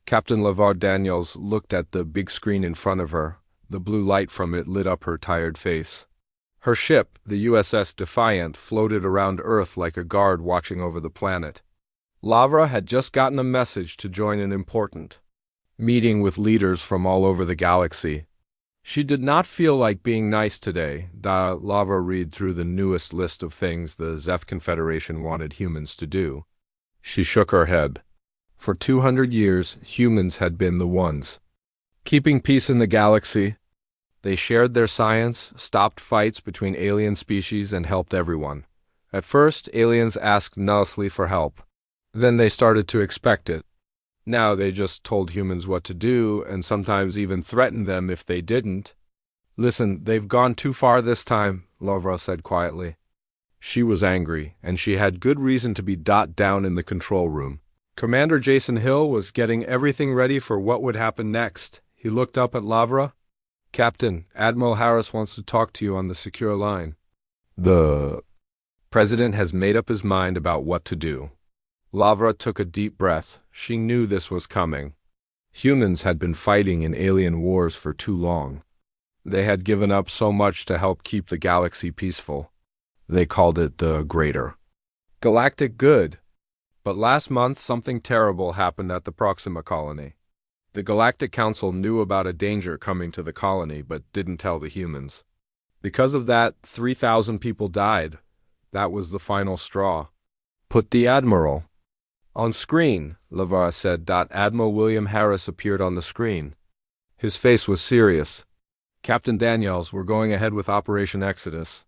Captain LeVar Daniels looked at the big screen in front of her. The blue light from it lit up her tired face. Her ship, the USS Defiant, floated around Earth like a guard watching over the planet. Lavra had just gotten a message to join an important meeting with leaders from all over the galaxy. She did not feel like being nice today. Lavra read through the newest list of things the Zeth Confederation wanted humans to do. She shook her head. For 200 years, humans had been the ones keeping peace in the galaxy. They shared their science, stopped fights between alien species, and helped everyone. At first, aliens asked nicely for help. Then they started to expect it. Now they just told humans what to do, and sometimes even threatened them if they didn't. Listen, they've gone too far this time, Lavra said quietly. She was angry, and she had good reason to be down in the control room. Commander Jason Hill was getting everything ready for what would happen next. He looked up at Lavra. Captain, Admiral Harris wants to talk to you on the secure line. The president has made up his mind about what to do. Lavra took a deep breath. She knew this was coming. Humans had been fighting in alien wars for too long. They had given up so much to help keep the galaxy peaceful. They called it the Greater Galactic Good. But last month, something terrible happened at the Proxima colony. The Galactic Council knew about a danger coming to the colony, but didn't tell the humans. Because of that, 3,000 people died. That was the final straw. Put the Admiral on screen, Lavra said. Admiral William Harris appeared on the screen. His face was serious. Captain Daniels, we're going ahead with Operation Exodus.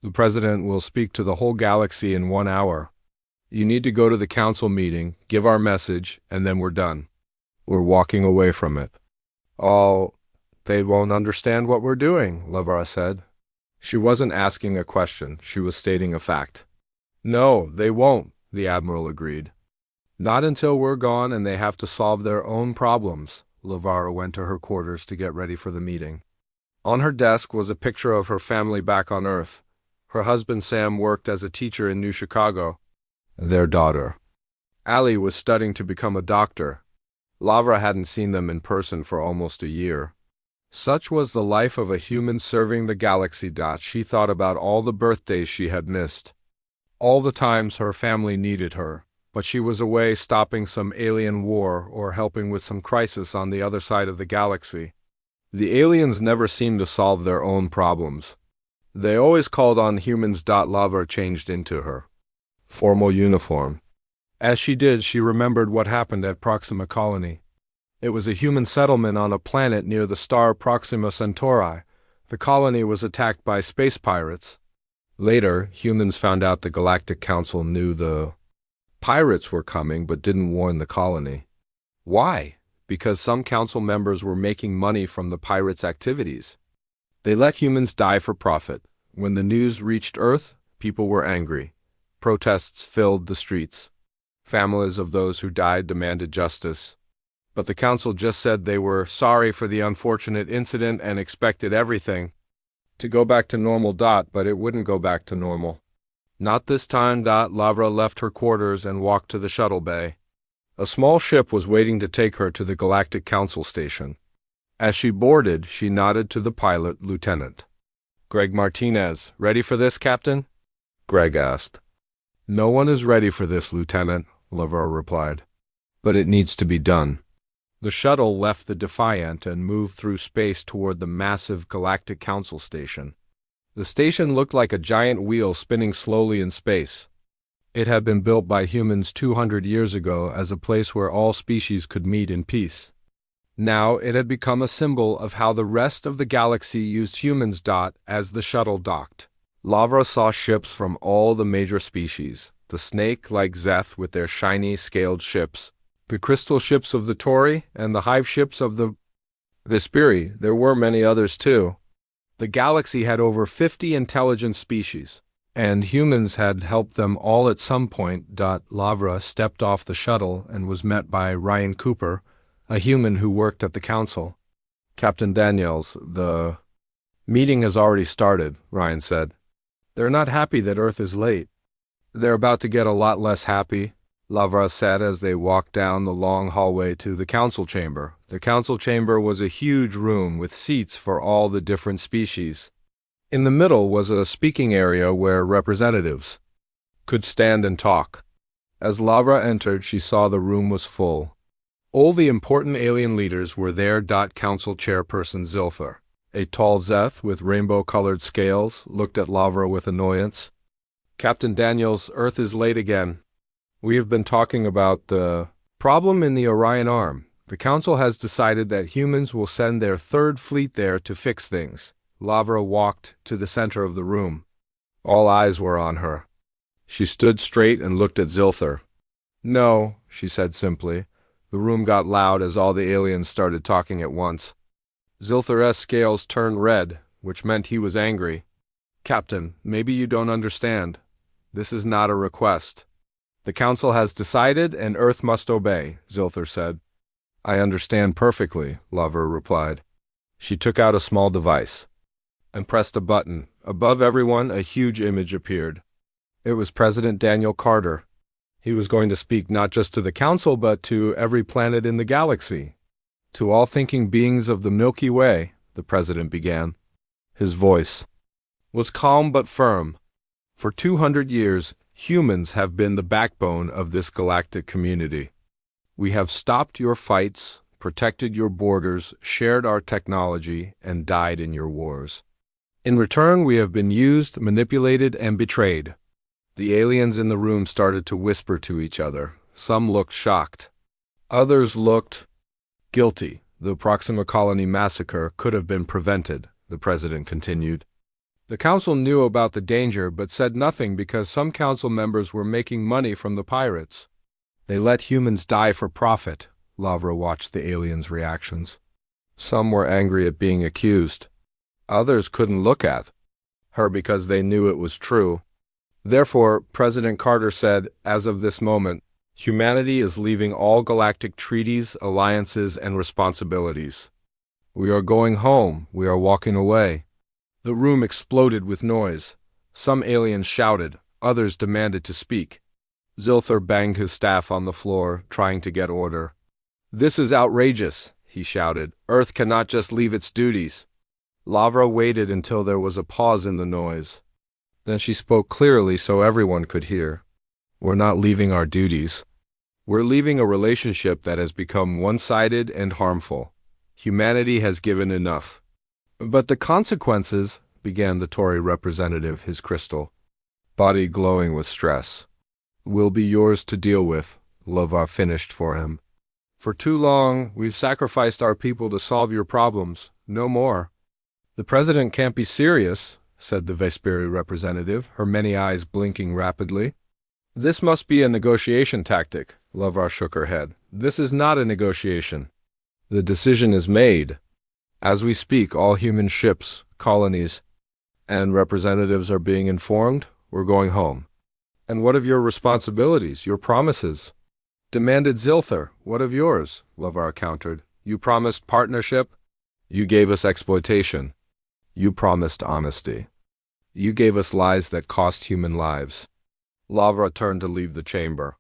The President will speak to the whole galaxy in 1 hour. You need to go to the council meeting, give our message, and then we're done. We're walking away from it. They won't understand what we're doing, Lavra said. She wasn't asking a question, she was stating a fact. No, they won't, the Admiral agreed. Not until we're gone and they have to solve their own problems. Lavra went to her quarters to get ready for the meeting. On her desk was a picture of her family back on Earth. Her husband Sam worked as a teacher in New Chicago. Their daughter Allie was studying to become a doctor. Lavra hadn't seen them in person for almost a year. Such was the life of a human serving the galaxy. She thought about all the birthdays she had missed, all the times her family needed her, but she was away stopping some alien war or helping with some crisis on the other side of the galaxy. The aliens never seemed to solve their own problems. They always called on humans. Lavra changed into her formal uniform. As she did, she remembered what happened at Proxima Colony. It was a human settlement on a planet near the star Proxima Centauri. The colony was attacked by space pirates. Later, humans found out the Galactic Council knew the pirates were coming but didn't warn the colony. Why? Because some council members were making money from the pirates' activities. They let humans die for profit. When the news reached Earth, people were angry. Protests filled the streets. Families of those who died demanded justice. But the council just said they were sorry for the unfortunate incident and expected everything to go back to normal. But it wouldn't go back to normal. Not this time. Lavra left her quarters and walked to the shuttle bay. A small ship was waiting to take her to the Galactic Council station. As she boarded, she nodded to the pilot, Lieutenant Greg Martinez. Ready for this, Captain? Greg asked. No one is ready for this, Lieutenant, Lavra replied. But it needs to be done. The shuttle left the Defiant and moved through space toward the massive Galactic Council station. The station looked like a giant wheel spinning slowly in space. It had been built by humans 200 years ago as a place where all species could meet in peace. Now it had become a symbol of how the rest of the galaxy used humans. As the shuttle docked, Lavra saw ships from all the major species, the snake-like Zeth with their shiny, scaled ships, the crystal ships of the Tori, and the hive ships of the Vesperi. There were many others too. The galaxy had over 50 intelligent species, and humans had helped them all at some point. Lavra stepped off the shuttle and was met by Ryan Cooper, a human who worked at the council. Captain Daniels, the meeting has already started, Ryan said. They're not happy that Earth is late. They're about to get a lot less happy. Lavra said as they walked down the long hallway to the council chamber. The council chamber was a huge room with seats for all the different species. In the middle was a speaking area where representatives could stand and talk. As Lavra entered, she saw the room was full. All the important alien leaders were there. Council chairperson Zilthar, a tall Zeth with rainbow-colored scales, looked at Lavra with annoyance. Captain Daniels, Earth is late again. We have been talking about the problem in the Orion Arm. The Council has decided that humans will send their third fleet there to fix things. Lavra walked to the center of the room. All eyes were on her. She stood straight and looked at Zilthar. No, she said simply. The room got loud as all the aliens started talking at once. Zilthar's scales turned red, which meant he was angry. Captain, maybe you don't understand. This is not a request. The Council has decided, and Earth must obey, Zilthar said. I understand perfectly, Lavra replied. She took out a small device and pressed a button. Above everyone, a huge image appeared. It was President Daniel Carter. He was going to speak not just to the Council, but to every planet in the galaxy. To all thinking beings of the Milky Way, the President began. His voice was calm but firm. For 200 years, humans have been the backbone of this galactic community. We have stopped your fights, protected your borders, shared our technology, and died in your wars. In return, we have been used, manipulated, and betrayed. The aliens in the room started to whisper to each other. Some looked shocked. Others looked guilty. The Proxima Colony massacre could have been prevented, the President continued. The Council knew about the danger but said nothing because some Council members were making money from the pirates. They let humans die for profit. Lavra watched the aliens' reactions. Some were angry at being accused. Others couldn't look at her because they knew it was true. Therefore, President Carter said, as of this moment, humanity is leaving all galactic treaties, alliances, and responsibilities. We are going home. We are walking away. The room exploded with noise. Some aliens shouted. Others demanded to speak. Zilthar banged his staff on the floor, trying to get order. This is outrageous, he shouted. Earth cannot just leave its duties. Lavra waited until there was a pause in the noise. Then she spoke clearly so everyone could hear. We're not leaving our duties. We're leaving a relationship that has become one-sided and harmful. Humanity has given enough. But the consequences, began the Tory representative, his crystal body glowing with stress, will be yours to deal with, Lavra finished for him. For too long, we've sacrificed our people to solve your problems. No more. The President can't be serious, said the Vesperi representative, her many eyes blinking rapidly. This must be a negotiation tactic, Lavra shook her head. This is not a negotiation. The decision is made. As we speak, all human ships, colonies, and representatives are being informed. We're going home. And what of your responsibilities, your promises? Demanded Zilthar. What of yours? Lavra countered. You promised partnership. You gave us exploitation. You promised honesty. You gave us lies that cost human lives. Lavra turned to leave the chamber.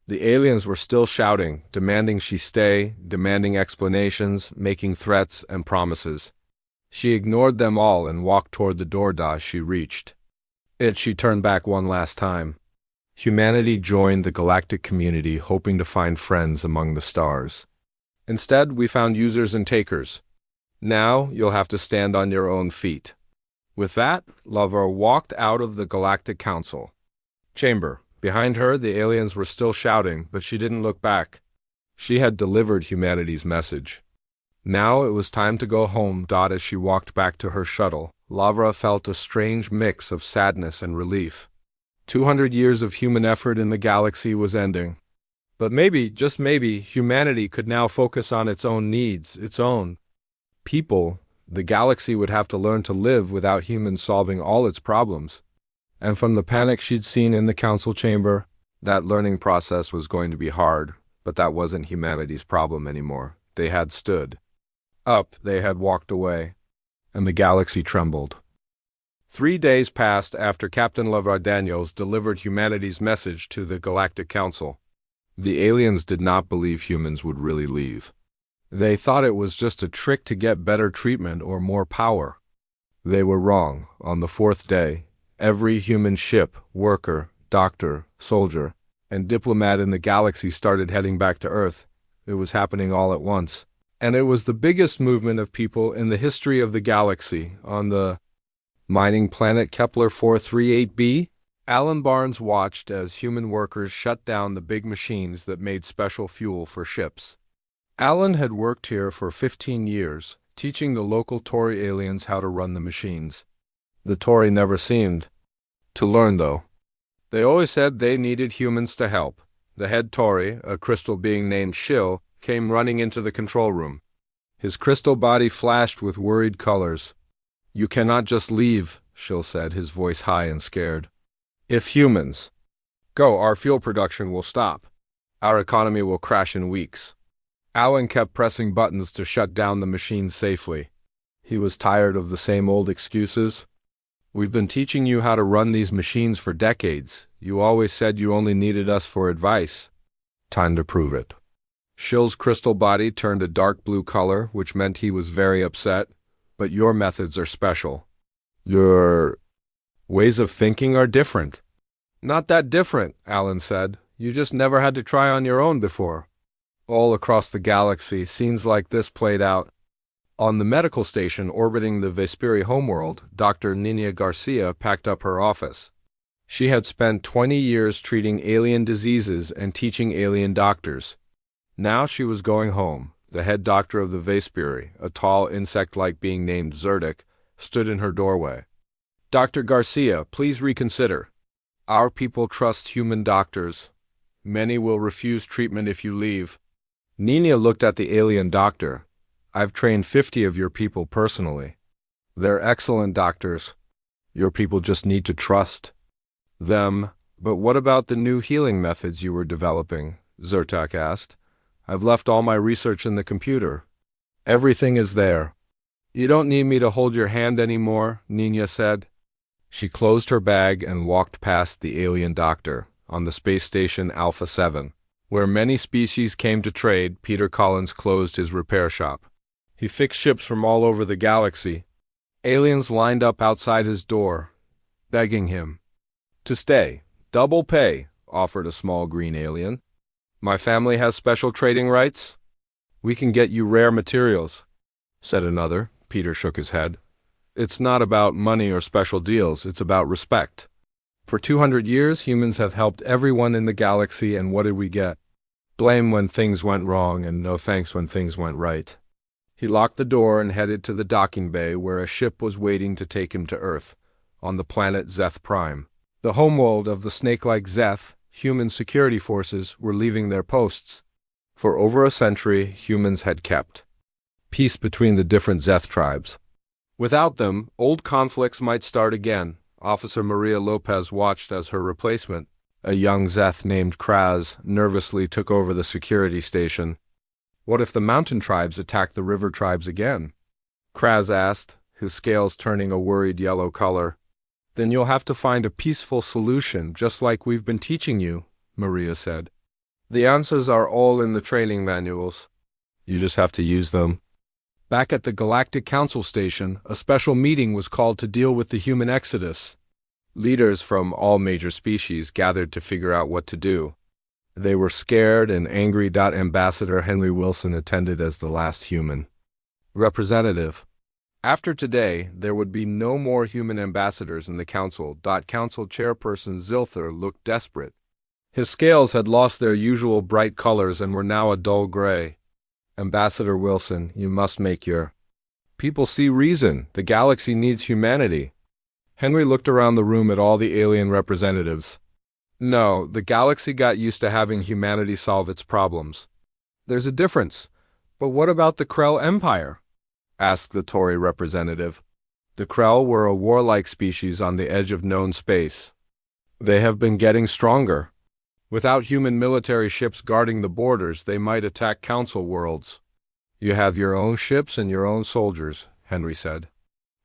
The aliens were still shouting, demanding she stay, demanding explanations, making threats and promises. She ignored them all and walked toward the door she reached. She turned back one last time. Humanity joined the galactic community, hoping to find friends among the stars. Instead, we found users and takers. Now, you'll have to stand on your own feet. With that, Lavra walked out of the Galactic Council chamber. Behind her, the aliens were still shouting, but she didn't look back. She had delivered humanity's message. Now it was time to go home. As she walked back to her shuttle, Lavra felt a strange mix of sadness and relief. 200 years of human effort in the galaxy was ending. But maybe, just maybe, humanity could now focus on its own needs, its own people. The galaxy would have to learn to live without humans solving all its problems. And from the panic she'd seen in the council chamber, that learning process was going to be hard, but that wasn't humanity's problem anymore. They had stood up, they had walked away, and the galaxy trembled. 3 days passed after Captain Lavra Daniels delivered humanity's message to the Galactic Council. The aliens did not believe humans would really leave. They thought it was just a trick to get better treatment or more power. They were wrong. On the fourth day, every human ship, worker, doctor, soldier, and diplomat in the galaxy started heading back to Earth. It was happening all at once. And it was the biggest movement of people in the history of the galaxy. On the mining planet Kepler 438b, Alan Barnes watched as human workers shut down the big machines that made special fuel for ships. Alan had worked here for 15 years, teaching the local Tory aliens how to run the machines. The Tory never seemed to learn, though. They always said they needed humans to help. The head Tory, a crystal being named Shill, came running into the control room. His crystal body flashed with worried colors. "You cannot just leave," Shill said, his voice high and scared. "If humans go, our fuel production will stop. Our economy will crash in weeks." Alan kept pressing buttons to shut down the machines safely. He was tired of the same old excuses. "We've been teaching you how to run these machines for decades. You always said you only needed us for advice. Time to prove it." Shill's crystal body turned a dark blue color, which meant he was very upset. "But your methods are special. Your ways of thinking are different." "Not that different," Alan said. "You just never had to try on your own before." All across the galaxy, scenes like this played out. On the medical station orbiting the Vesperi homeworld, Dr. Nina Garcia packed up her office. She had spent 20 years treating alien diseases and teaching alien doctors. Now she was going home. The head doctor of the Vesperi, a tall insect-like being named Zerdik, stood in her doorway. "Dr. Garcia, please reconsider. Our people trust human doctors. Many will refuse treatment if you leave." Nina looked at the alien doctor. "I've trained 50 of your people personally. They're excellent doctors. Your people just need to trust them." "But what about the new healing methods you were developing?" Zertak asked. "I've left all my research in the computer." "Everything is there. You don't need me to hold your hand anymore," Nina said. She closed her bag and walked past the alien doctor. On the space station Alpha 7, where many species came to trade, Peter Collins closed his repair shop. He fixed ships from all over the galaxy. Aliens lined up outside his door, begging him to stay. "Double pay," offered a small green alien. "My family has special trading rights." "We can get you rare materials," said another. Peter shook his head. "It's not about money or special deals, it's about respect. For 200 years, humans have helped everyone in the galaxy, and what did we get? Blame when things went wrong, and no thanks when things went right." He locked the door and headed to the docking bay, where a ship was waiting to take him to Earth, on the planet Zeth Prime. The homeworld of the snake-like Zeth, human security forces were leaving their posts. For over a century, humans had kept peace between the different Zeth tribes. Without them, old conflicts might start again. Officer Maria Lopez watched as her replacement, a young Zeth named Kraz, nervously took over the security station. "What if the mountain tribes attack the river tribes again?" Kraz asked, his scales turning a worried yellow color. "Then you'll have to find a peaceful solution, just like we've been teaching you," Maria said. "The answers are all in the training manuals. You just have to use them." Back at the Galactic Council Station, a special meeting was called to deal with the human exodus. Leaders from all major species gathered to figure out what to do. They were scared and angry. Ambassador Henry Wilson attended as the last human representative. After today, there would be no more human ambassadors in the council. Council chairperson Zilther looked desperate. His scales had lost their usual bright colors and were now a dull gray. "Ambassador Wilson, you must make your people see reason. The galaxy needs humanity." Henry looked around the room at all the alien representatives. "No, the galaxy got used to having humanity solve its problems. There's a difference. But what about the Krell Empire?" asked the Tory representative. "The Krell were a warlike species on the edge of known space. They have been getting stronger. Without human military ships guarding the borders, they might attack council worlds." "You have your own ships and your own soldiers," Henry said.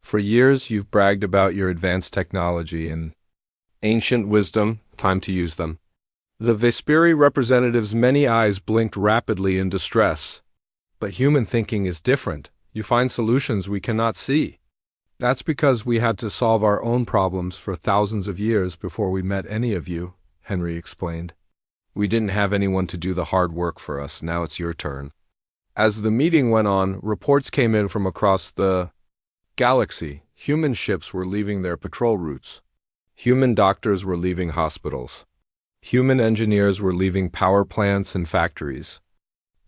"For years you've bragged about your advanced technology and ancient wisdom. Time to use them." The Vesperi representative's many eyes blinked rapidly in distress. But human thinking is different. You find solutions we cannot see. That's because we had to solve our own problems for thousands of years before we met any of you, Henry explained. We didn't have anyone to do the hard work for us. Now it's your turn. As the meeting went on, reports came in from across the galaxy. Human ships were leaving their patrol routes. Human doctors were leaving hospitals. Human engineers were leaving power plants and factories.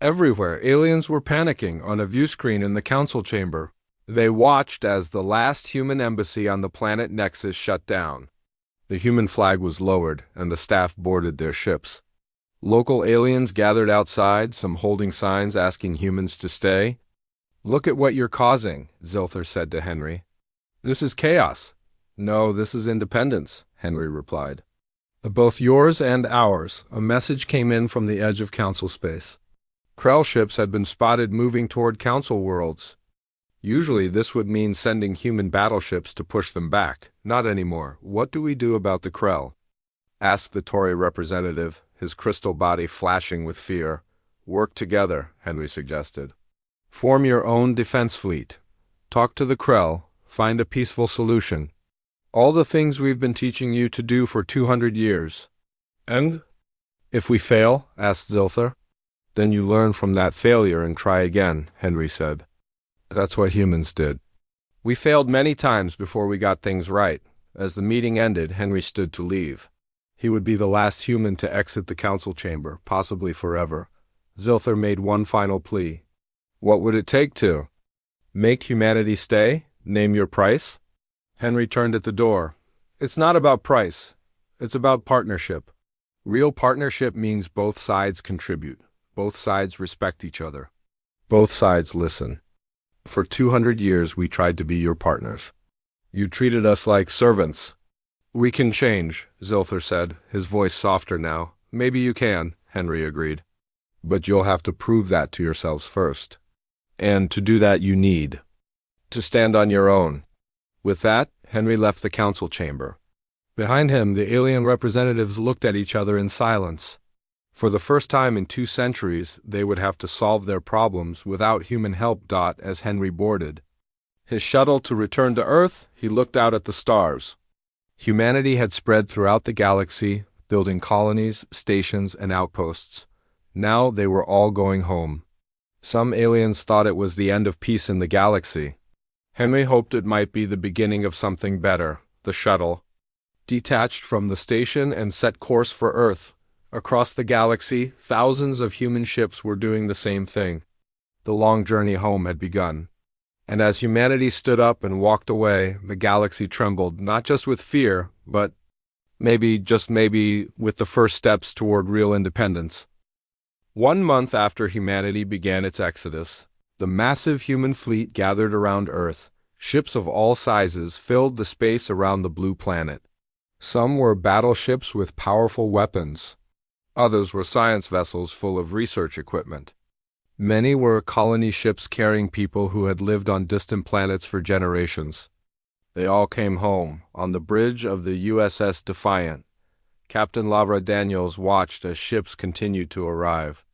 Everywhere, aliens were panicking on a view screen in the council chamber. They watched as the last human embassy on the planet Nexus shut down. The human flag was lowered, and the staff boarded their ships. Local aliens gathered outside, some holding signs asking humans to stay. "Look at what you're causing," Zilther said to Henry. "This is chaos." "No, this is independence," Henry replied. "Both yours and ours," a message came in from the edge of council space. Krell ships had been spotted moving toward council worlds. Usually this would mean sending human battleships to push them back. Not anymore. "What do we do about the Krell?" asked the Tory representative, his crystal body flashing with fear. "Work together," Henry suggested. "Form your own defense fleet. Talk to the Krell. Find a peaceful solution. All the things we've been teaching you to do for 200 years. And if we fail," asked Zilther. "Then you learn from that failure and try again," Henry said. "That's what humans did. We failed many times before we got things right." As the meeting ended, Henry stood to leave. He would be the last human to exit the council chamber, possibly forever. Zilther made one final plea. "What would it take to make humanity stay? Name your price?" Henry turned at the door. "It's not about price. It's about partnership. Real partnership means both sides contribute. Both sides respect each other. Both sides listen. For 200 years we tried to be your partners. You treated us like servants." "We can change," Zilther said, his voice softer now. "Maybe you can," Henry agreed. "But you'll have to prove that to yourselves first. And to do that you need to stand on your own." With that, Henry left the council chamber. Behind him, the alien representatives looked at each other in silence. For the first time in 2 centuries, they would have to solve their problems without human help. As Henry boarded his shuttle to return to Earth, he looked out at the stars. Humanity had spread throughout the galaxy, building colonies, stations, and outposts. Now they were all going home. Some aliens thought it was the end of peace in the galaxy. Henry hoped it might be the beginning of something better. The shuttle detached from the station and set course for Earth. Across the galaxy, thousands of human ships were doing the same thing. The long journey home had begun. And as humanity stood up and walked away, the galaxy trembled, not just with fear, but maybe, just maybe, with the first steps toward real independence. 1 month after humanity began its exodus, the massive human fleet gathered around Earth. Ships of all sizes filled the space around the blue planet. Some were battleships with powerful weapons. Others were science vessels full of research equipment. Many were colony ships carrying people who had lived on distant planets for generations. They all came home. On the bridge of the USS Defiant, Captain Lavra Daniels watched as ships continued to arrive.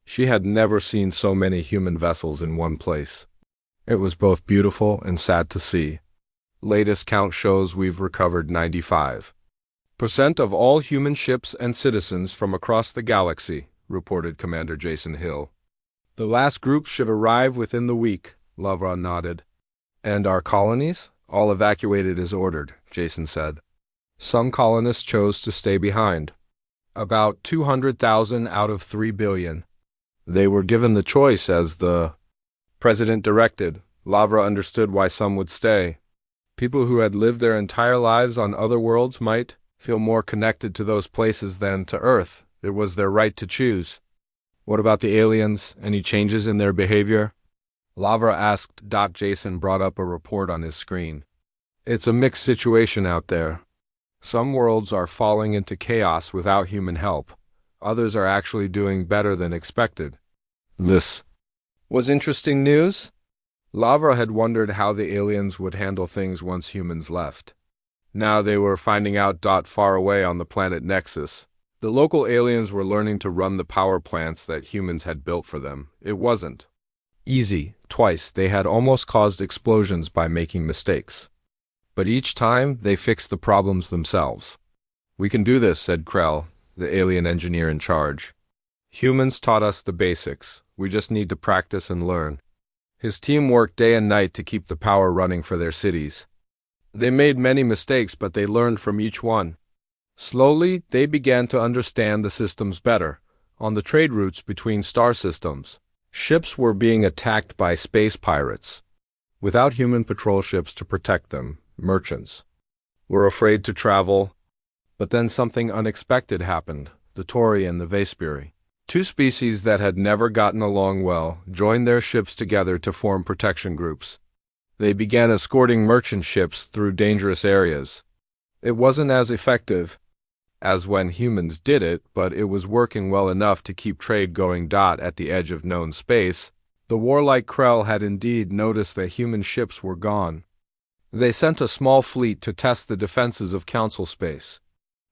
She had never seen so many human vessels in one place. It was both beautiful and sad to see. Latest count shows we've recovered 95% of all human ships and citizens from across the galaxy, reported Commander Jason Hill. The last group should arrive within the week, Lavra nodded. And our colonies? All evacuated as ordered, Jason said. Some colonists chose to stay behind. About 200,000 out of 3 billion. They were given the choice as the president directed. Lavra understood why some would stay. People who had lived their entire lives on other worlds might feel more connected to those places than to Earth. It was their right to choose. What about the aliens? Any changes in their behavior? Lavra asked. Jason brought up a report on his screen. It's a mixed situation out there. Some worlds are falling into chaos without human help. Others are actually doing better than expected. This was interesting news. Lavra had wondered how the aliens would handle things once humans left. Now they were finding out. Far away on the planet Nexus, The local aliens were learning to run the power plants that humans had built for them. It wasn't easy. Twice they had almost caused explosions by making mistakes. But each time they fixed the problems themselves. "We can do this," said Krell, the alien engineer in charge. "Humans taught us the basics. We just need to practice and learn." His team worked day and night to keep the power running for their cities. They made many mistakes, but they learned from each one. Slowly, they began to understand the systems better. On the trade routes between star systems, ships were being attacked by space pirates. Without human patrol ships to protect them, merchants were afraid to travel. But then something unexpected happened. The Tori and the Vespiri, two species that had never gotten along well, joined their ships together to form protection groups. They began escorting merchant ships through dangerous areas. It wasn't as effective as when humans did it, but it was working well enough to keep trade going. At the edge of known space, the warlike Krell had indeed noticed that human ships were gone. They sent a small fleet to test the defenses of Council space.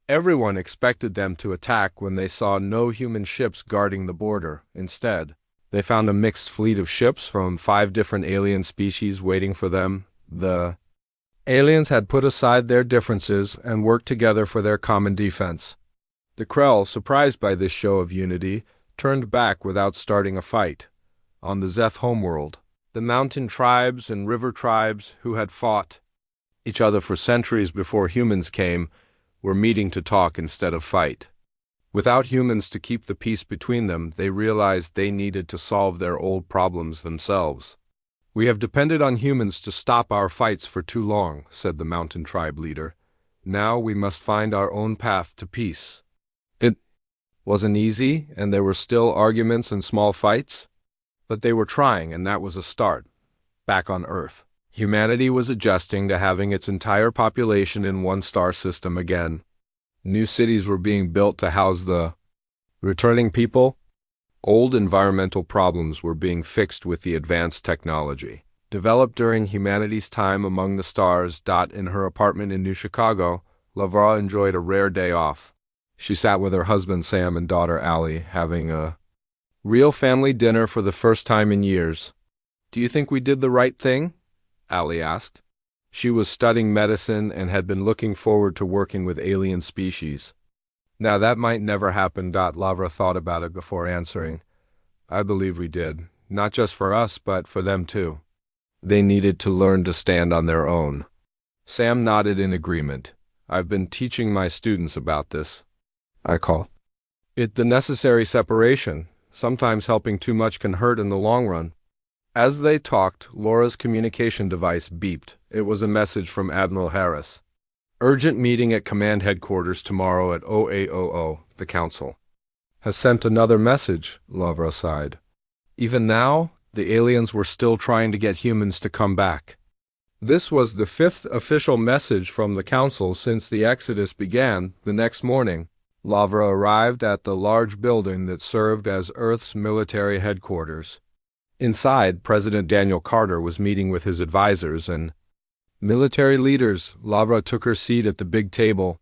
Everyone expected them to attack when they saw no human ships guarding the border. Instead, they found a mixed fleet of ships from 5 different alien species waiting for them. The aliens had put aside their differences and worked together for their common defense. The Krell, surprised by this show of unity, turned back without starting a fight. On the Zeth homeworld, the mountain tribes and river tribes who had fought each other for centuries before humans came were meeting to talk instead of fight. Without humans to keep the peace between them, they realized they needed to solve their old problems themselves. "We have depended on humans to stop our fights for too long," said the mountain tribe leader. "Now we must find our own path to peace." It wasn't easy, and there were still arguments and small fights. But they were trying, and that was a start. Back on Earth, humanity was adjusting to having its entire population in one star system again. New cities were being built to house the returning people. Old environmental problems were being fixed with the advanced technology developed during humanity's time among the stars. In her apartment in New Chicago, Lavra enjoyed a rare day off. She sat with her husband Sam and daughter Allie, having a real family dinner for the first time in years. "Do you think we did the right thing?" Allie asked. She was studying medicine and had been looking forward to working with alien species. Now that might never happen. Lavra thought about it before answering. "I believe we did. Not just for us, but for them too. They needed to learn to stand on their own." Sam nodded in agreement. "I've been teaching my students about this. I call it the necessary separation. Sometimes helping too much can hurt in the long run." As they talked, Laura's communication device beeped. It was a message from Admiral Harris. "Urgent meeting at command headquarters tomorrow at 0800. The Council has sent another message," Lavra sighed. Even now, the aliens were still trying to get humans to come back. This was the 5th official message from the Council since the Exodus began. The next morning, Lavra arrived at the large building that served as Earth's military headquarters. Inside, President Daniel Carter was meeting with his advisors and military leaders. Lavra took her seat at the big table.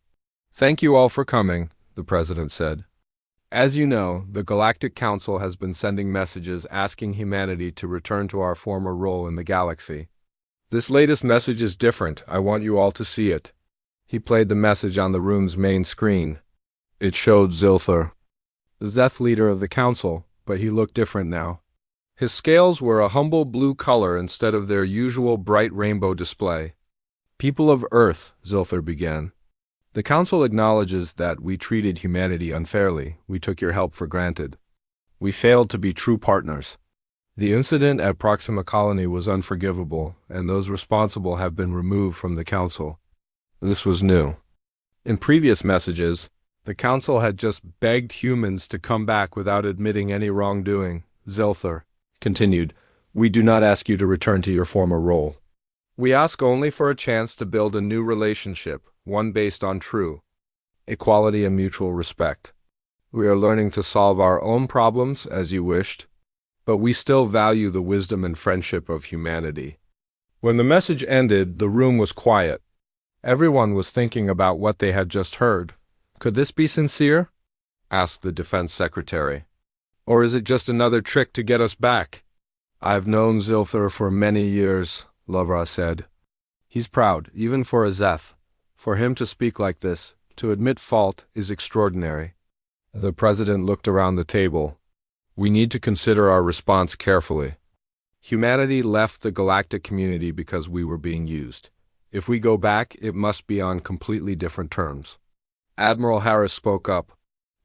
"Thank you all for coming," the president said. "As you know, the Galactic Council has been sending messages asking humanity to return to our former role in the galaxy. This latest message is different. I want you all to see it." He played the message on the room's main screen. It showed Zilthar, the Zeth leader of the Council, but he looked different now. His scales were a humble blue color instead of their usual bright rainbow display. "People of Earth," Zilthar began, "the Council acknowledges that we treated humanity unfairly. We took your help for granted. We failed to be true partners. The incident at Proxima Colony was unforgivable, and those responsible have been removed from the Council." This was new. In previous messages, the Council had just begged humans to come back without admitting any wrongdoing. Zilthar continued, "We do not ask you to return to your former role. We ask only for a chance to build a new relationship, one based on true equality and mutual respect. We are learning to solve our own problems as you wished, but we still value the wisdom and friendship of humanity." When the message ended, the room was quiet. Everyone was thinking about what they had just heard. Could this be sincere? asked the defense secretary. Or is it just another trick to get us back? I've known Zilthar for many years, Lavra said. He's proud, even for a Zeth. For him to speak like this, to admit fault, is extraordinary. The president looked around the table. We need to consider our response carefully. Humanity left the galactic community because we were being used. If we go back, it must be on completely different terms. Admiral Harris spoke up.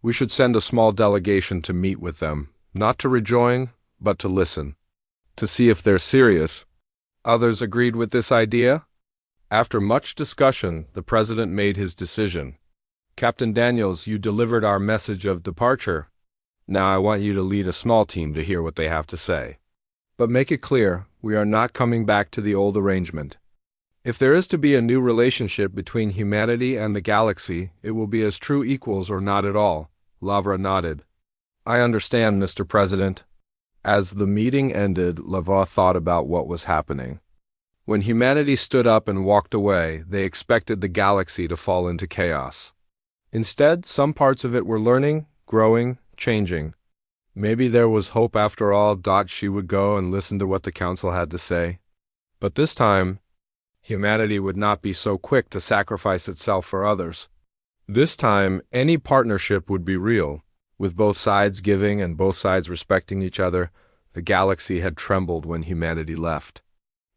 We should send a small delegation to meet with them, not to rejoin, but to listen, to see if they're serious. Others agreed with this idea. After much discussion, the president made his decision. Captain Daniels, you delivered our message of departure. Now I want you to lead a small team to hear what they have to say. But make it clear, we are not coming back to the old arrangement. If there is to be a new relationship between humanity and the galaxy, it will be as true equals or not at all. Lavra nodded. I understand, Mr. President. As the meeting ended, Lavra thought about what was happening. When humanity stood up and walked away, they expected the galaxy to fall into chaos. Instead, some parts of it were learning, growing, changing. Maybe there was hope after all. She would go and listen to what the council had to say. But this time, humanity would not be so quick to sacrifice itself for others. This time, any partnership would be real, with both sides giving and both sides respecting each other. The galaxy had trembled when humanity left.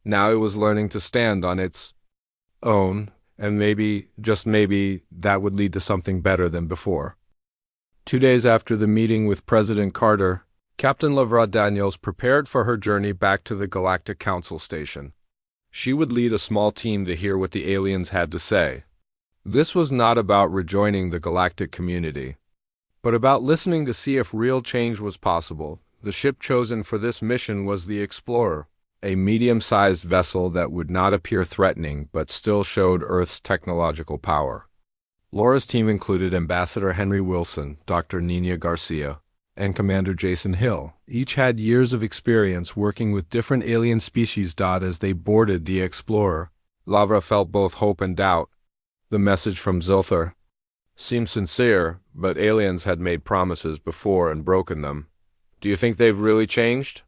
Now it was learning to stand on its own, and maybe, just maybe, that would lead to something better than before. 2 days after the meeting with President Carter, Captain Lavra Daniels prepared for her journey back to the Galactic Council Station. She would lead a small team to hear what the aliens had to say. This was not about rejoining the galactic community, but about listening to see if real change was possible. The ship chosen for this mission was the Explorer, a medium-sized vessel that would not appear threatening but still showed Earth's technological power. Laura's team included Ambassador Henry Wilson, Dr. Nina Garcia, and Commander Jason Hill. Each had years of experience working with different alien species. As they boarded the Explorer, Lavra felt both hope and doubt. The message from Zilthar seemed sincere, but aliens had made promises before and broken them. Do you think they've really changed?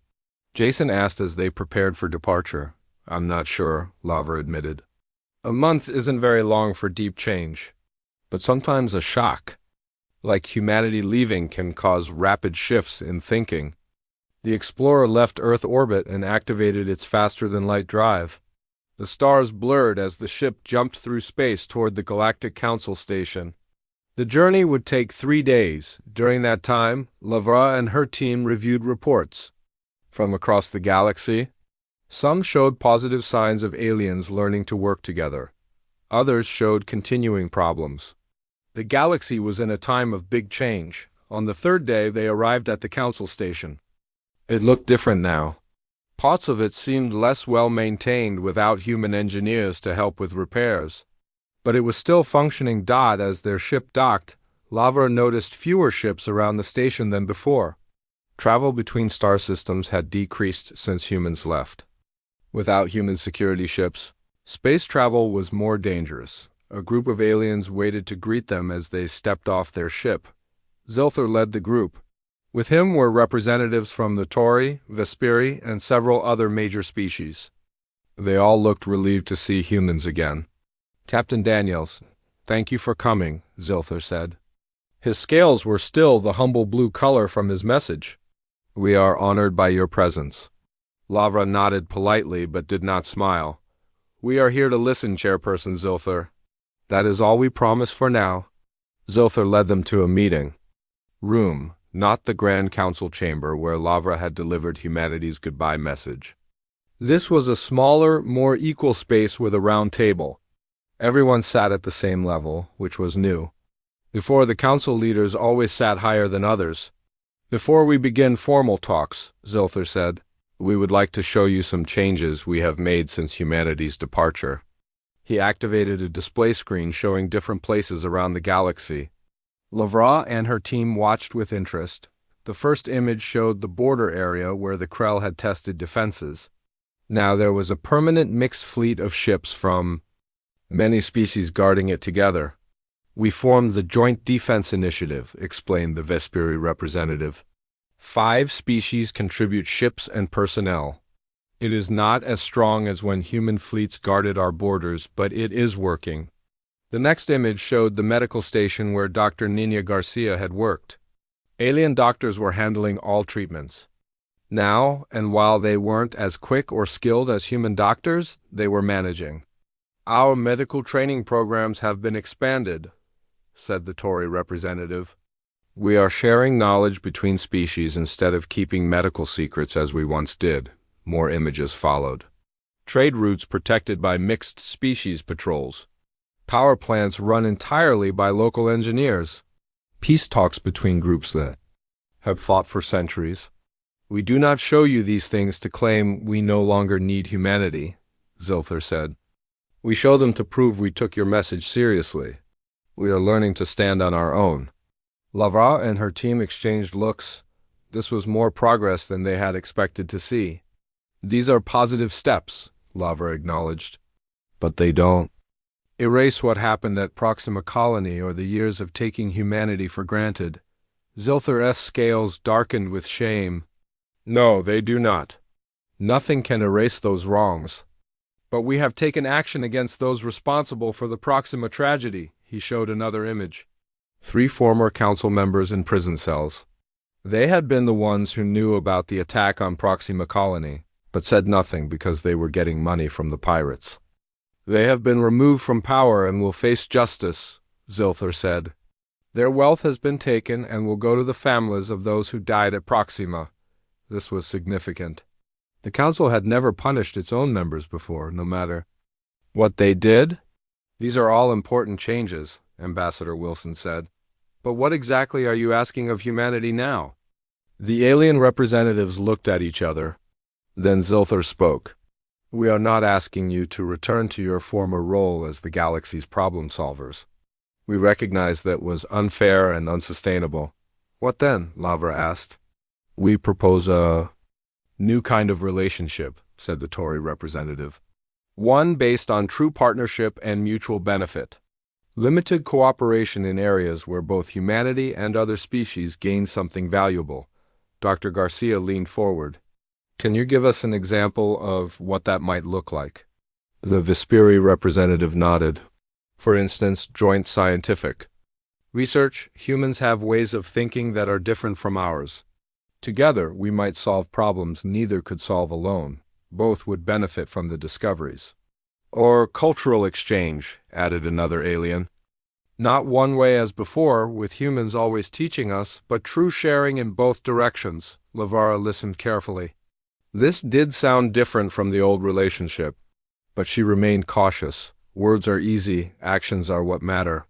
Jason asked as they prepared for departure. I'm not sure, Lavra admitted. A month isn't very long for deep change, but sometimes a shock, like humanity leaving, can cause rapid shifts in thinking. The Explorer left Earth orbit and activated its faster-than-light drive. The stars blurred as the ship jumped through space toward the Galactic Council Station. The journey would take 3 days. During that time, Lavra and her team reviewed reports from across the galaxy. Some showed positive signs of aliens learning to work together. Others showed continuing problems. The galaxy was in a time of big change. On the 3rd day, they arrived at the council station. It looked different now. Parts of it seemed less well-maintained without human engineers to help with repairs. But it was still functioning. As their ship docked, Lavra noticed fewer ships around the station than before. Travel between star systems had decreased since humans left. Without human security ships, space travel was more dangerous. A group of aliens waited to greet them as they stepped off their ship. Zilthar led the group. With him were representatives from the Tauri, Vesperi, and several other major species. They all looked relieved to see humans again. Captain Daniels, thank you for coming, Zilthar said. His scales were still the humble blue color from his message. We are honored by your presence. Lavra nodded politely but did not smile. We are here to listen, Chairperson Zilthar. That is all we promise for now. Zilthar led them to a meeting room, not the Grand Council chamber where Lavra had delivered humanity's goodbye message. This was a smaller, more equal space with a round table. Everyone sat at the same level, which was new. Before, the council leaders always sat higher than others. Before we begin formal talks, Zilthar said, we would like to show you some changes we have made since humanity's departure. He activated a display screen showing different places around the galaxy. Lavra and her team watched with interest. The first image showed the border area where the Krell had tested defenses. Now there was a permanent mixed fleet of ships from many species guarding it together. We formed the Joint Defense Initiative, explained the Vesperi representative. 5 species contribute ships and personnel. It is not as strong as when human fleets guarded our borders, but it is working. The next image showed the medical station where Dr. Nina Garcia had worked. Alien doctors were handling all treatments. Now, and while they weren't as quick or skilled as human doctors, they were managing. Our medical training programs have been expanded, said the Tory representative. We are sharing knowledge between species instead of keeping medical secrets as we once did. More images followed. Trade routes protected by mixed species patrols. Power plants run entirely by local engineers. Peace talks between groups that have fought for centuries. We do not show you these things to claim we no longer need humanity, Zilther said. We show them to prove we took your message seriously. We are learning to stand on our own. Lavra and her team exchanged looks. This was more progress than they had expected to see. These are positive steps, Lavra acknowledged. But they don't erase what happened at Proxima Colony or the years of taking humanity for granted. Zilther's scales darkened with shame. No, they do not. Nothing can erase those wrongs. But we have taken action against those responsible for the Proxima tragedy, he showed another image. 3 former council members in prison cells. They had been the ones who knew about the attack on Proxima Colony, but said nothing because they were getting money from the pirates. They have been removed from power and will face justice, Zilther said. Their wealth has been taken and will go to the families of those who died at Proxima. This was significant. The council had never punished its own members before, no matter what they did. These are all important changes, Ambassador Wilson said. But what exactly are you asking of humanity now? The alien representatives looked at each other. Then Zilther spoke. We are not asking you to return to your former role as the galaxy's problem solvers. We recognize that was unfair and unsustainable. What then? Lavra asked. We propose a new kind of relationship, said the Tory representative. One based on true partnership and mutual benefit. Limited cooperation in areas where both humanity and other species gain something valuable. Dr. Garcia leaned forward. Can you give us an example of what that might look like? The Vesperi representative nodded. For instance, joint scientific research. Humans have ways of thinking that are different from ours. Together, we might solve problems neither could solve alone. Both would benefit from the discoveries. Or cultural exchange, added another alien. Not one way as before, with humans always teaching us, but true sharing in both directions. Lavara listened carefully. This did sound different from the old relationship, but she remained cautious. Words are easy, actions are what matter.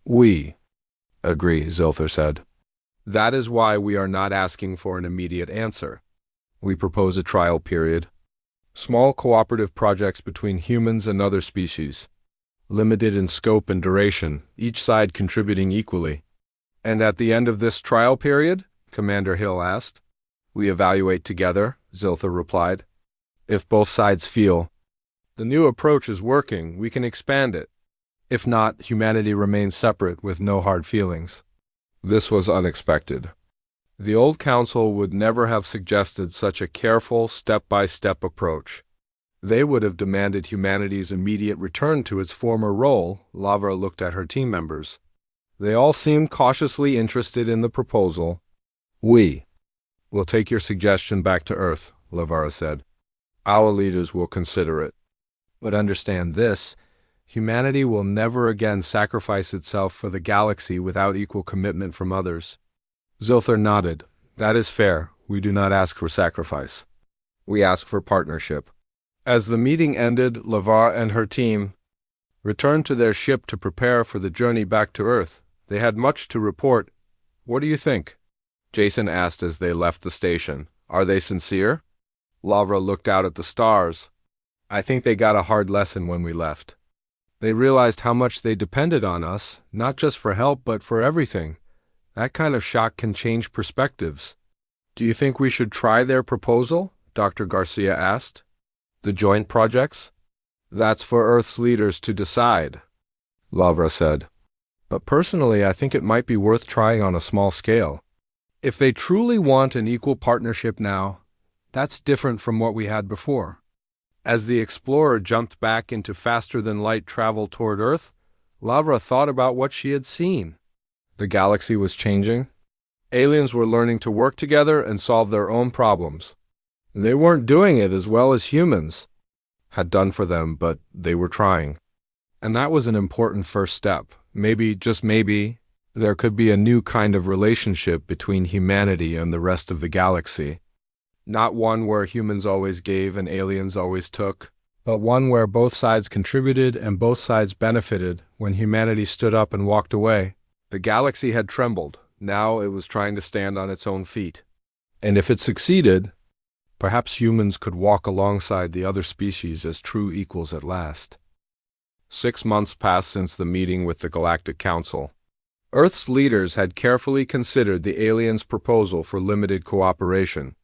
We agree, Zilther said. That is why we are not asking for an immediate answer. We propose a trial period. Small cooperative projects between humans and other species. Limited in scope and duration, each side contributing equally. And at the end of this trial period? Commander Hill asked. We evaluate together, Zilther replied. If both sides feel the new approach is working, we can expand it. If not, humanity remains separate with no hard feelings. This was unexpected. The old council would never have suggested such a careful, step-by-step approach. They would have demanded humanity's immediate return to its former role. Lavra looked at her team members. They all seemed cautiously interested in the proposal. We will take your suggestion back to Earth, Lavara said. Our leaders will consider it. But understand this, humanity will never again sacrifice itself for the galaxy without equal commitment from others. Zilther nodded. That is fair. We do not ask for sacrifice. We ask for partnership. As the meeting ended, Lavar and her team returned to their ship to prepare for the journey back to Earth. They had much to report. What do you think? Jason asked as they left the station. Are they sincere? Lavra looked out at the stars. I think they got a hard lesson when we left. They realized how much they depended on us, not just for help, but for everything. That kind of shock can change perspectives. Do you think we should try their proposal? Dr. Garcia asked. The joint projects? That's for Earth's leaders to decide, Lavra said. But personally, I think it might be worth trying on a small scale. If they truly want an equal partnership now, that's different from what we had before. As the explorer jumped back into faster-than-light travel toward Earth, Lavra thought about what she had seen. The galaxy was changing. Aliens were learning to work together and solve their own problems. They weren't doing it as well as humans had done for them, but they were trying. And that was an important first step. Maybe, just maybe, there could be a new kind of relationship between humanity and the rest of the galaxy. Not one where humans always gave and aliens always took, but one where both sides contributed and both sides benefited when humanity stood up and walked away. The galaxy had trembled. Now it was trying to stand on its own feet. And if it succeeded, perhaps humans could walk alongside the other species as true equals at last. 6 months passed since the meeting with the Galactic Council. Earth's leaders had carefully considered the aliens' proposal for limited cooperation.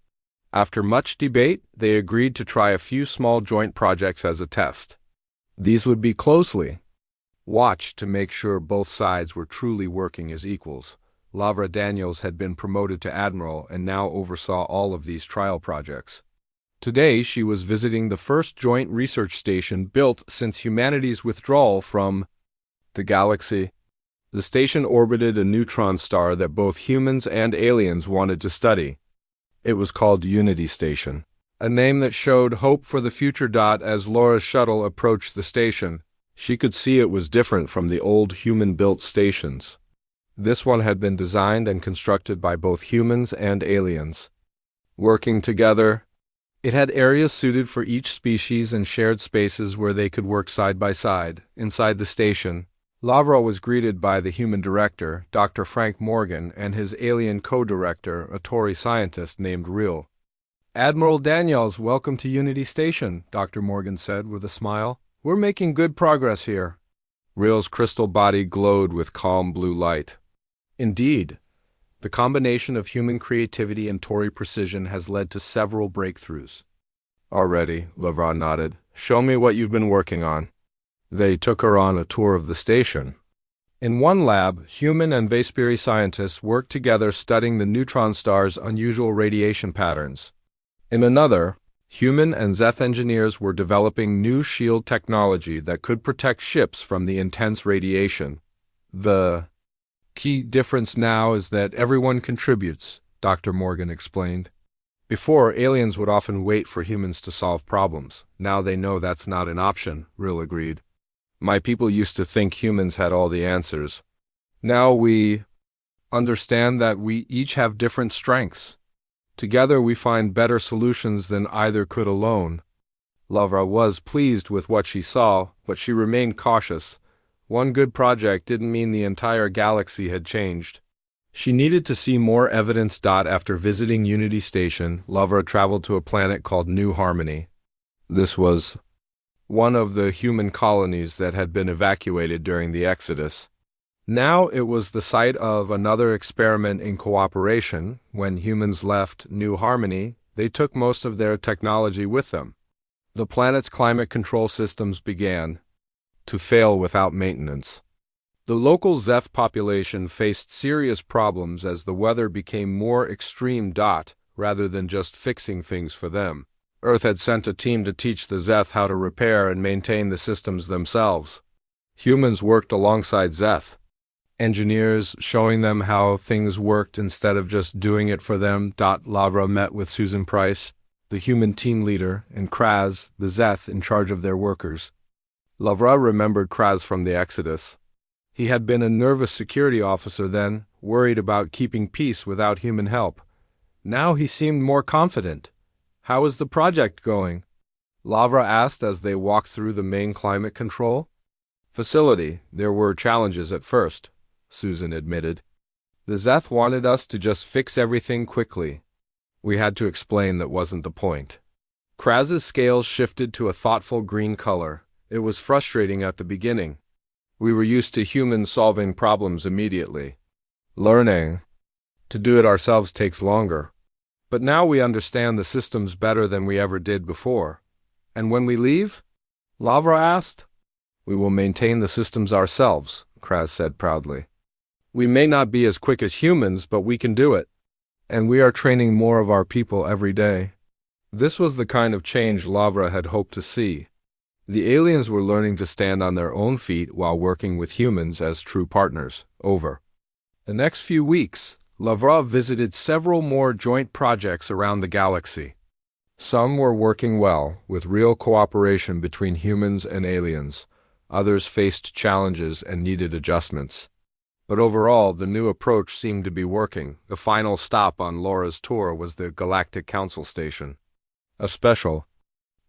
After much debate, they agreed to try a few small joint projects as a test. These would be closely watched to make sure both sides were truly working as equals. Lavra Daniels had been promoted to admiral and now oversaw all of these trial projects. Today, she was visiting the first joint research station built since humanity's withdrawal from the galaxy. The station orbited a neutron star that both humans and aliens wanted to study. It was called Unity Station, a name that showed hope for the future. As Laura's shuttle approached the station, she could see it was different from the old human-built stations. This one had been designed and constructed by both humans and aliens. Working together, it had areas suited for each species and shared spaces where they could work side by side. Inside the station, Lavra was greeted by the human director, Dr. Frank Morgan, and his alien co-director, a Tory scientist named Real. "Admiral Daniels, welcome to Unity Station," Dr. Morgan said with a smile. "We're making good progress here." Real's crystal body glowed with calm blue light. Indeed, the combination of human creativity and Tory precision has led to several breakthroughs. "Already," Lavra nodded. "Show me what you've been working on." They took her on a tour of the station. In one lab, human and Vesperi scientists worked together studying the neutron star's unusual radiation patterns. In another, human and Zeth engineers were developing new shield technology that could protect ships from the intense radiation. The key difference now is that everyone contributes, Dr. Morgan explained. Before, aliens would often wait for humans to solve problems. Now they know that's not an option, Real agreed. "My people used to think humans had all the answers. Now we understand that we each have different strengths. Together we find better solutions than either could alone." Lavra was pleased with what she saw, but she remained cautious. One good project didn't mean the entire galaxy had changed. She needed to see more evidence. After visiting Unity Station, Lavra traveled to a planet called New Harmony. This was one of the human colonies that had been evacuated during the Exodus. Now it was the site of another experiment in cooperation. When humans left New Harmony, they took most of their technology with them. The planet's climate control systems began to fail without maintenance. The local Zeth population faced serious problems as the weather became more extreme. Rather than just fixing things for them, Earth had sent a team to teach the Zeth how to repair and maintain the systems themselves. Humans worked alongside Zeth engineers, showing them how things worked instead of just doing it for them. Lavra met with Susan Price, the human team leader, and Kraz, the Zeth in charge of their workers. Lavra remembered Kraz from the Exodus. He had been a nervous security officer then, worried about keeping peace without human help. Now he seemed more confident. "How is the project going?" Lavra asked as they walked through the main climate control facility. "There were challenges at first," Susan admitted. "The Zeth wanted us to just fix everything quickly. We had to explain that wasn't the point." Kraz's scales shifted to a thoughtful green color. It was frustrating at the beginning. "We were used to humans solving problems immediately. Learning to do it ourselves takes longer. But now we understand the systems better than we ever did before." "And when we leave?" Lavra asked. "We will maintain the systems ourselves," Kraz said proudly. We may not be as quick as humans, but we can do it. And we are training more of our people every day. This was the kind of change Lavra had hoped to see. The aliens were learning to stand on their own feet while working with humans as true partners. Over the next few weeks, Lavra visited several more joint projects around the galaxy. Some were working well, with real cooperation between humans and aliens. Others faced challenges and needed adjustments. But overall, the new approach seemed to be working. The final stop on Laura's tour was the Galactic Council Station. A special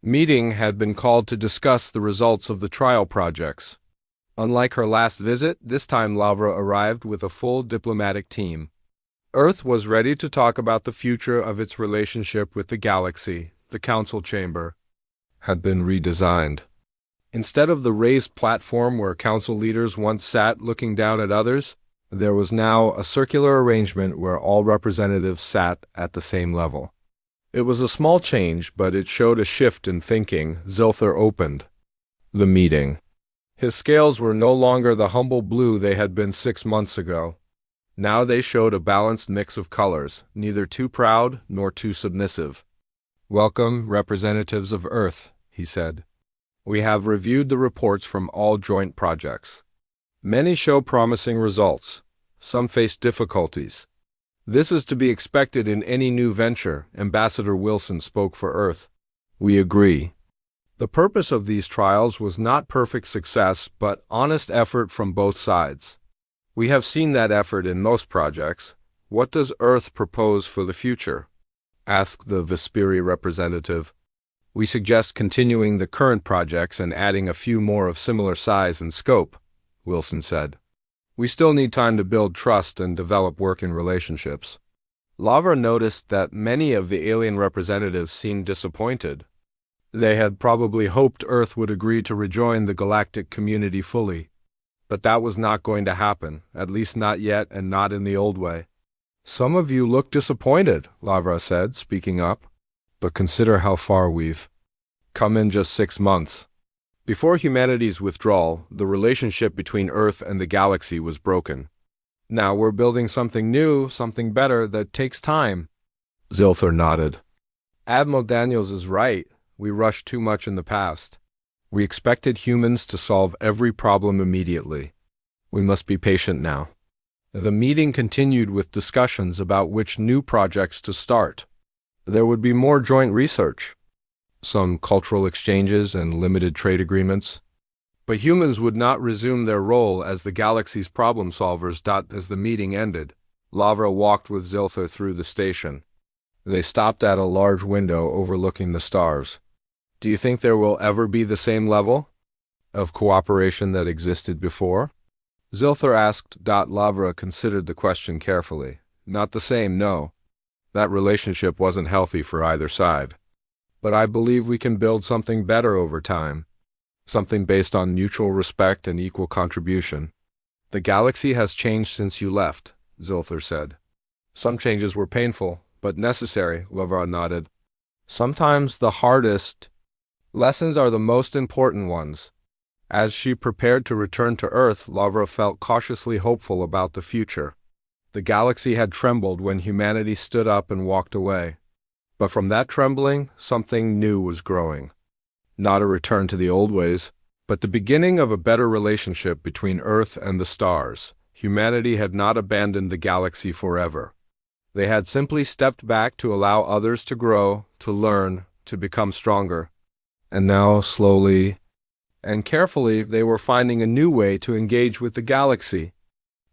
meeting had been called to discuss the results of the trial projects. Unlike her last visit, this time Lavra arrived with a full diplomatic team. Earth was ready to talk about the future of its relationship with the galaxy. The council chamber had been redesigned. Instead of the raised platform where council leaders once sat looking down at others, there was now a circular arrangement where all representatives sat at the same level. It was a small change, but it showed a shift in thinking. Zilthar opened the meeting. His scales were no longer the humble blue they had been 6 months ago. Now they showed a balanced mix of colors, neither too proud nor too submissive. Welcome, representatives of Earth, he said. We have reviewed the reports from all joint projects. Many show promising results. Some face difficulties. This is to be expected in any new venture, Ambassador Wilson spoke for Earth. We agree. The purpose of these trials was not perfect success, but honest effort from both sides. We have seen that effort in most projects. What does Earth propose for the future? Asked the Vesperi representative. We suggest continuing the current projects and adding a few more of similar size and scope, Wilson said. We still need time to build trust and develop working relationships. Lavra noticed that many of the alien representatives seemed disappointed. They had probably hoped Earth would agree to rejoin the galactic community fully. But that was not going to happen, at least not yet and not in the old way. Some of you look disappointed, Lavra said, speaking up. But consider how far we've come in just 6 months. Before humanity's withdrawal, the relationship between Earth and the galaxy was broken. Now we're building something new, something better that takes time. Zilthar nodded. Admiral Daniels is right. We rushed too much in the past. We expected humans to solve every problem immediately. We must be patient now. The meeting continued with discussions about which new projects to start. There would be more joint research, some cultural exchanges and limited trade agreements. But humans would not resume their role as the galaxy's problem solvers. As the meeting ended, Lavra walked with Zilthar through the station. They stopped at a large window overlooking the stars. Do you think there will ever be the same level of cooperation that existed before? Zilthar asked. Lavra considered the question carefully. Not the same, no. That relationship wasn't healthy for either side. But I believe we can build something better over time. Something based on mutual respect and equal contribution. The galaxy has changed since you left, Zilthar said. Some changes were painful, but necessary, Lavra nodded. Sometimes the hardest lessons are the most important ones. As she prepared to return to Earth, Lavra felt cautiously hopeful about the future. The galaxy had trembled when humanity stood up and walked away. But from that trembling, something new was growing. Not a return to the old ways, but the beginning of a better relationship between Earth and the stars. Humanity had not abandoned the galaxy forever. They had simply stepped back to allow others to grow, to learn, to become stronger. And now, slowly and carefully, they were finding a new way to engage with the galaxy.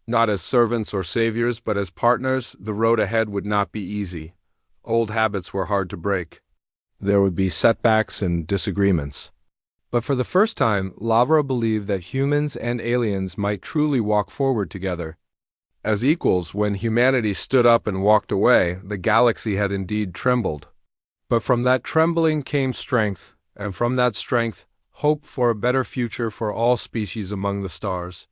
Not as servants or saviors, but as partners. The road ahead would not be easy. Old habits were hard to break. There would be setbacks and disagreements. But for the first time, Lavra believed that humans and aliens might truly walk forward together. As equals, when humanity stood up and walked away, the galaxy had indeed trembled. But from that trembling came strength, and from that strength, hope for a better future for all species among the stars.